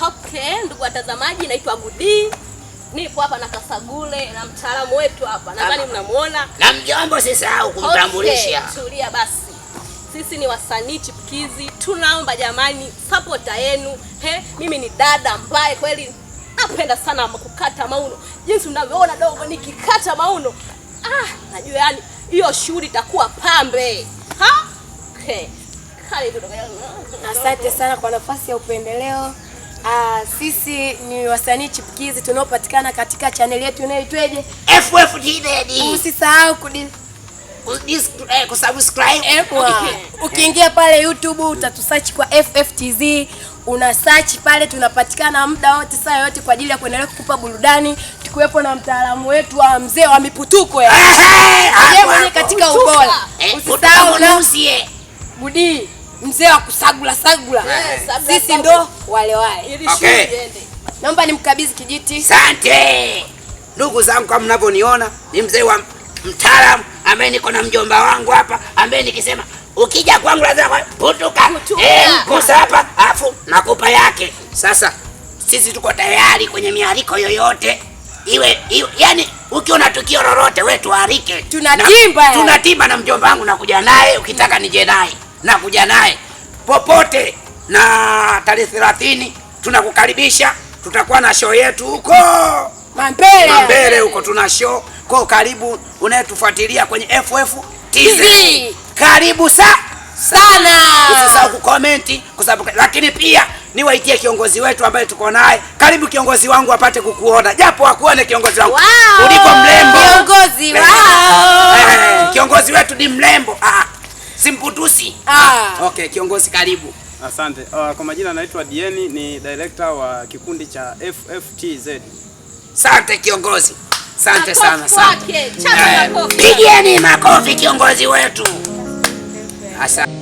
Okay, ndugu watazamaji, naitwa Gudi. Nipo hapa na Kasagule na mtaalamu wetu hapa. Nadhani mnamuona. Na mjombo sisahau kumtambulisha. Okay, tulia basi. Sisi ni wasanii chipukizi. Tunaomba jamani supporta yenu. Mimi ni dada ambaye kweli napenda sana kukata mauno. Jinsi unavyoona dogo nikikata mauno. Najua yani hiyo shughuli itakuwa pambe. Okay. Karibu dogo yangu. Asante sana kwa nafasi ya upendeleo. Sisi ni wasanii chipukizi tunaopatikana katika channel yetu inayoitwaje? FFTZ. Usisahau kusubscribe. Ukiingia pale YouTube utatusearch kwa FFTZ, una search pale, tunapatikana muda wote saa yote kwa ajili ya kuendelea kukupa burudani, tukiwepo na mtaalamu wetu wa mzee wa miputuko yeye mwenye katika ubora. Usisahau unahusie Gudi, mzee wa kusagula sagula. Sisi ndo wale. Okay. Naomba nimkabidhi kijiti. Asante. Ndugu zangu, kama mnavyoniona ni mzee wa mtaalamu ambaye niko na mjomba wangu hapa ambaye nikisema ukija kwangu lazima putuka. Mkosa hapa afu nakupa yake. Sasa sisi tuko tayari kwenye mialiko yoyote. Iwe yani ukiona tukio lolote wewe tuarike. Tunatimba na mjomba wangu nakuja naye, ukitaka nije naye nakuja naye popote. Na tarehe 30 tunakukaribisha, tutakuwa na show yetu huko Mambele huko, tuna show kwa karibu. Unayetufuatilia kwenye FFTZ, karibu sana. Usisahau kucomment, lakini pia niwaitie kiongozi wetu ambaye tuko naye. Karibu kiongozi wangu apate kukuona, japo akuone kiongozi wangu. Uliko mrembo kiongozi. Kiongozi wetu ni mrembo, simputusi. Okay, kiongozi karibu. Asante. Kwa majina naitwa Dieni, ni director wa kikundi cha FFTZ. Asante kiongozi. Asante sana. Pigieni makofi kiongozi wetu. Asante.